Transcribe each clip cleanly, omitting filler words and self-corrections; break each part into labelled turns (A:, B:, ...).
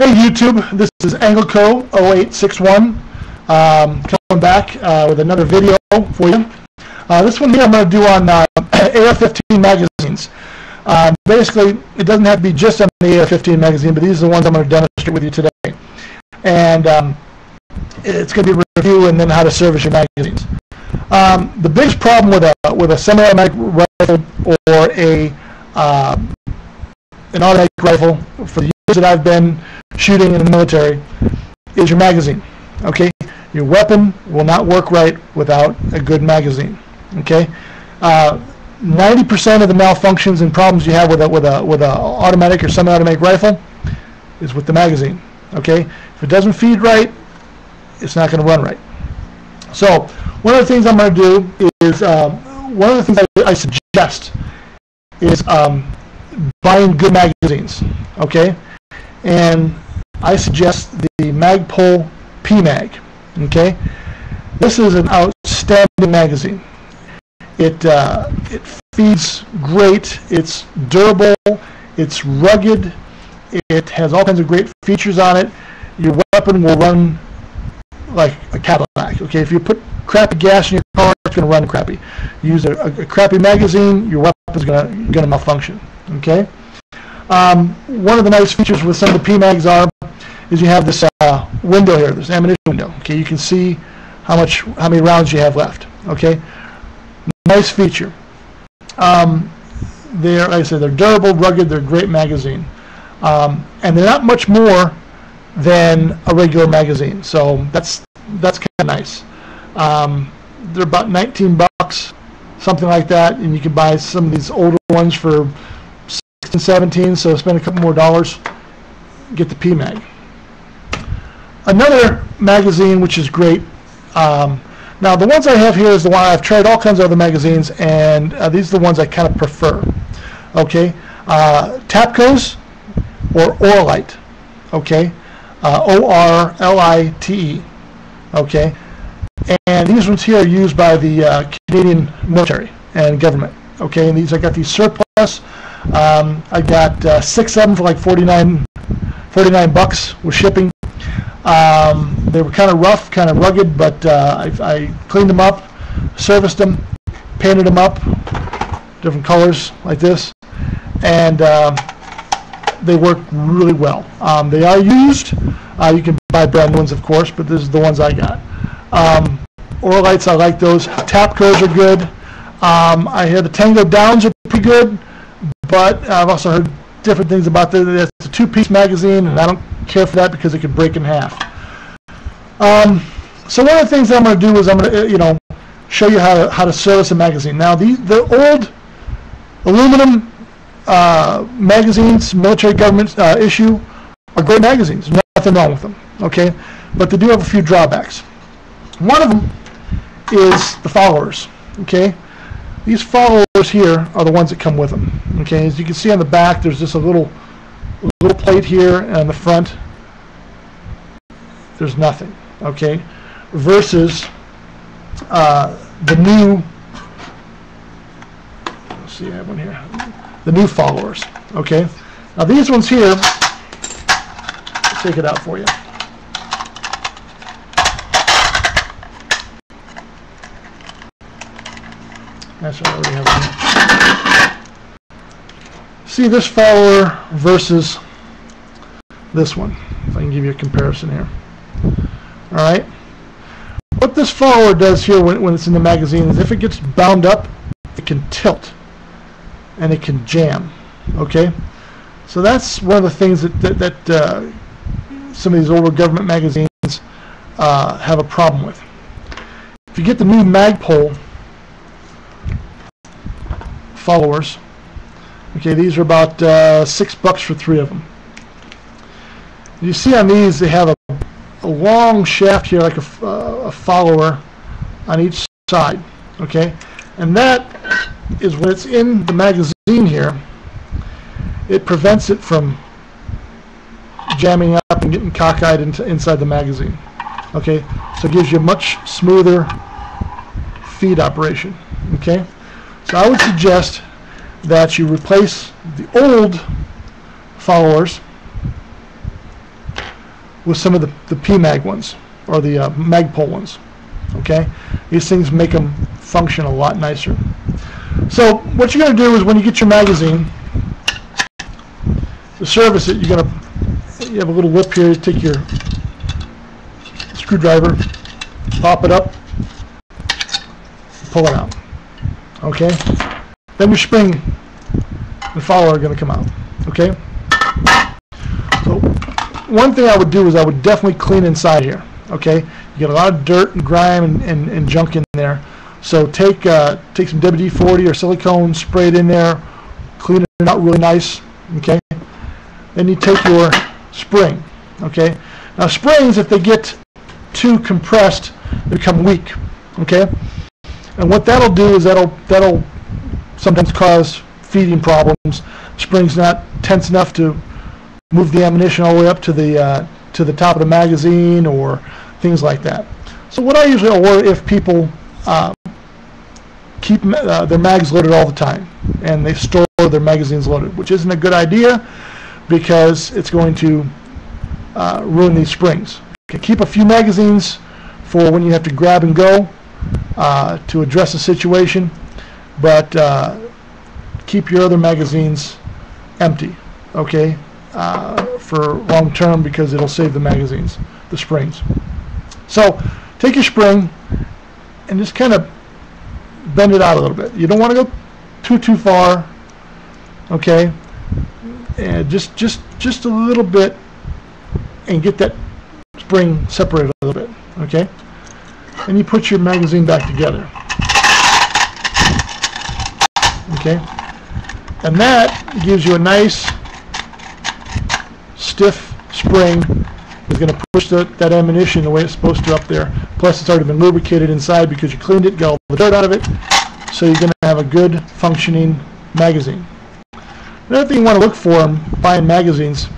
A: Hey YouTube, this is Angleco 0861 coming back with another video for you. This one here I'm going to do on AR-15 magazines. Basically, it doesn't have to be just on the AR-15 magazine, but these are the ones I'm going to demonstrate with you today. And it's going to be a review and then how to service your magazines. The biggest problem with a semi-automatic rifle or an automatic rifle for the years that I've been shooting in the military is your magazine. Okay, your weapon will not work right without a good magazine. Okay, 90% of the malfunctions and problems you have with a automatic or semi-automatic rifle is with the magazine. Okay, if it doesn't feed right, it's not going to run right. So one of the things I'm going to do is one of the things I suggest is buying good magazines. Okay, and I suggest the Magpul PMag. Okay, this is an outstanding magazine. It feeds great. It's durable. It's rugged. It has all kinds of great features on it. Your weapon will run like a Cadillac. Okay, if you put crappy gas in your car, it's going to run crappy. Use a crappy magazine, your weapon's going to malfunction. Okay. One of the nice features with some of the PMags is you have this window here, this ammunition window. Okay, you can see how many rounds you have left. Okay, nice feature. They're, like I said, they're durable, rugged. They're a great magazine, and they're not much more than a regular magazine. So that's kind of nice. They're about 19 bucks, something like that, and you can buy some of these older ones for 16, 17. So spend a couple more dollars, get the PMag. Another magazine which is great. Now the ones I have here is the one I've tried all kinds of other magazines, and these are the ones I kind of prefer. Okay, Tapco's or Orlite. Okay, O-R-L-I-T-E. Okay, and these ones here are used by the Canadian military and government. Okay, and these I got these surplus. I got 6 of them for like 49 bucks with shipping. They were kind of rough, kind of rugged, but I cleaned them up, serviced them, painted them up, different colors like this, and they work really well. They are used. You can buy brand new ones, of course, but this is the ones I got. Orlites, I like those. Tapco's are good. I hear the Tango Downs are pretty good, but I've also heard different things about that. It's a 2-piece magazine, and I don't care for that because it could break in half. So one of the things that I'm going to do is I'm going to show you how to service a magazine. Now the old aluminum magazines, military government issue, are great magazines. Nothing wrong with them. Okay, but they do have a few drawbacks. One of them is the followers. Okay, these followers here are the ones that come with them. Okay, as you can see on the back, there's just a little plate here, and on the front there's nothing. Okay, versus the new, let's see, I have one here, the new followers. Okay, now these ones here, I'll take it out for you. That's what I already have on here. See this follower versus this one, if I can give you a comparison here. Alright, what this follower does here when it's in the magazine is if it gets bound up, it can tilt and it can jam. Okay, so that's one of the things that some of these older government magazines have a problem with. If you get the new Magpul followers, okay, these are about $6 for 3 of them. You see on these they have a long shaft here, like a follower on each side. Okay, and that is when it's in the magazine here, it prevents it from jamming up and getting cockeyed inside the magazine. Okay, so it gives you a much smoother feed operation. Okay, so I would suggest that you replace the old followers with some of the PMag ones, or the Magpul ones. Okay, these things make them function a lot nicer. So what you're going to do is, when you get your magazine, to service it, you have a little lip here. You take your screwdriver, pop it up, pull it out. Okay, then your spring and follower are going to come out. Okay, so one thing I would do is I would definitely clean inside here. Okay, you get a lot of dirt and grime and junk in there. So take some WD-40 or silicone, spray it in there, clean it out really nice. Okay, then you take your spring. Okay, now springs, if they get too compressed, they become weak. Okay, and what that'll do is that'll sometimes cause feeding problems. Spring's not tense enough to move the ammunition all the way up to the top of the magazine or things like that. So what I usually, or if people keep their mags loaded all the time and they store their magazines loaded, which isn't a good idea because it's going to ruin these springs. Okay, keep a few magazines for when you have to grab and go to address a situation, but keep your other magazines empty, okay, for long term, because it'll save the magazines, the springs. So take your spring and just kind of bend it out a little bit. You don't want to go too far, okay, and just a little bit, and get that spring separated a little bit, okay, and you put your magazine back together. Okay, and that gives you a nice stiff spring. It's going to push that ammunition the way it's supposed to up there. Plus, it's already been lubricated inside because you cleaned it, got all the dirt out of it. So you're going to have a good functioning magazine. Another thing you want to look for in buying magazines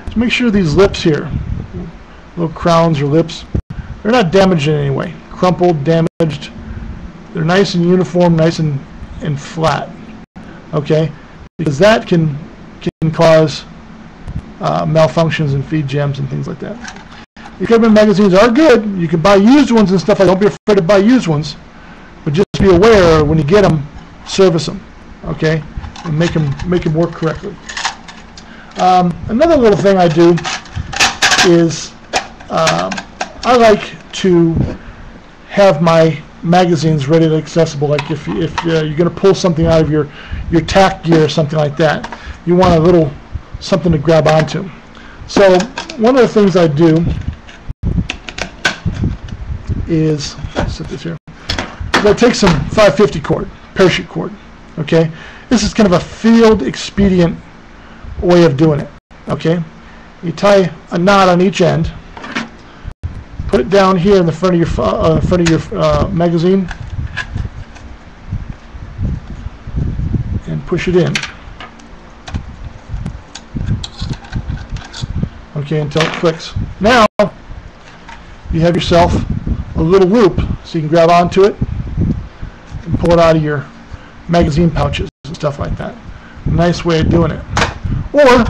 A: is make sure these lips here, little crowns or lips, they're not damaged in any way. Crumpled, damaged. They're nice and uniform, nice and flat. Okay, because that can cause malfunctions and feed jams and things like that. Your government magazines are good. You can buy used ones and stuff like that. Don't be afraid to buy used ones, but just be aware when you get them, service them, okay, and make them work correctly. Another little thing I do is I like to have my magazines ready and accessible. Like if you're going to pull something out of your tack gear or something like that, you want a little something to grab onto. So one of the things I do is, set this here, is I take some 550 cord, parachute cord. Okay, this is kind of a field expedient way of doing it. Okay, you tie a knot on each end, put it down here in the front of your magazine, and push it in. Okay, until it clicks. Now you have yourself a little loop, so you can grab onto it and pull it out of your magazine pouches and stuff like that. A nice way of doing it. Or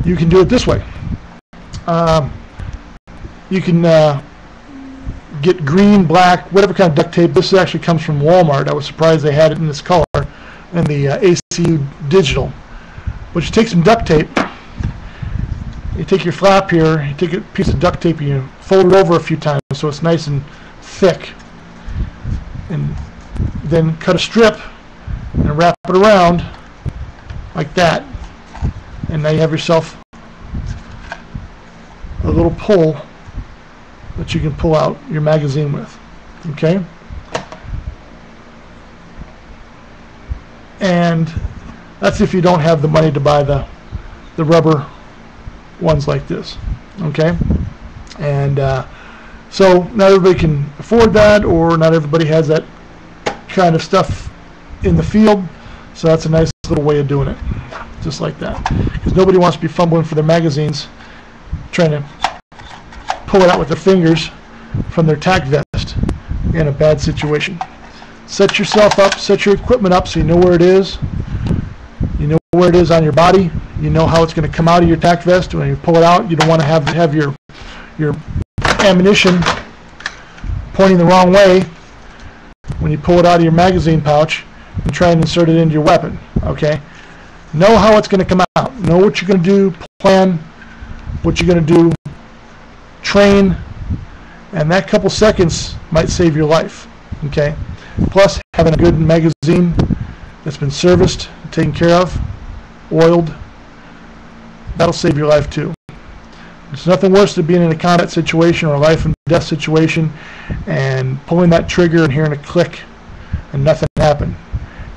A: you can do it this way. You can get green, black, whatever kind of duct tape. This actually comes from Walmart. I was surprised they had it in this color, in the ACU digital. But you take some duct tape, you take your flap here, you take a piece of duct tape and you fold it over a few times so it's nice and thick, and then cut a strip and wrap it around like that, and now you have yourself a little pull that you can pull out your magazine with. Okay, and that's if you don't have the money to buy the rubber ones like this. Okay, and so not everybody can afford that, or not everybody has that kind of stuff in the field, so that's a nice little way of doing it, just like that, because nobody wants to be fumbling for their magazines trying to pull it out with their fingers from their tack vest in a bad situation. Set yourself up, set your equipment up so you know where it is, you know where it is on your body. You know how it's going to come out of your tack vest. When you pull it out, you don't want to have your ammunition pointing the wrong way when you pull it out of your magazine pouch and try and insert it into your weapon. Okay? Know how it's going to come out. Know what you're going to do. Plan what you're going to do. Train. And that couple seconds might save your life. Okay? Plus, having a good magazine that's been serviced, taken care of, oiled, that'll save your life too. There's nothing worse than being in a combat situation or a life and death situation and pulling that trigger and hearing a click and nothing happened.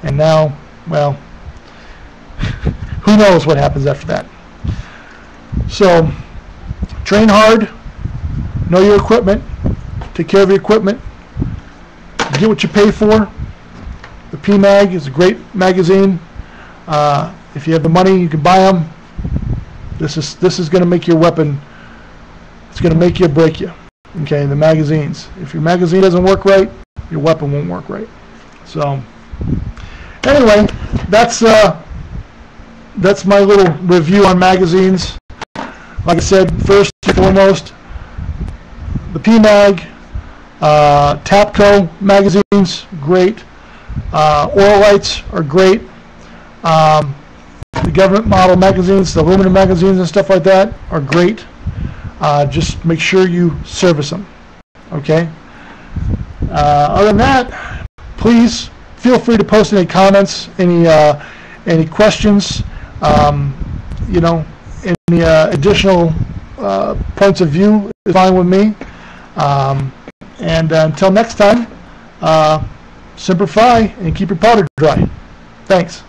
A: And now, well, who knows what happens after that. So, train hard, know your equipment, take care of your equipment, get what you pay for. The PMag is a great magazine. If you have the money, you can buy them. This is going to make your weapon. It's going to make you or break you. Okay, the magazines. If your magazine doesn't work right, your weapon won't work right. So, anyway, that's my little review on magazines. Like I said, first and foremost, the PMag, Tapco magazines, great. Oralites are great. The government model magazines, the aluminum magazines and stuff like that are great. Just make sure you service them. Okay? Other than that, please feel free to post any comments, any questions, you know, any additional points of view is fine with me. And until next time, Semper Fi and keep your powder dry. Thanks.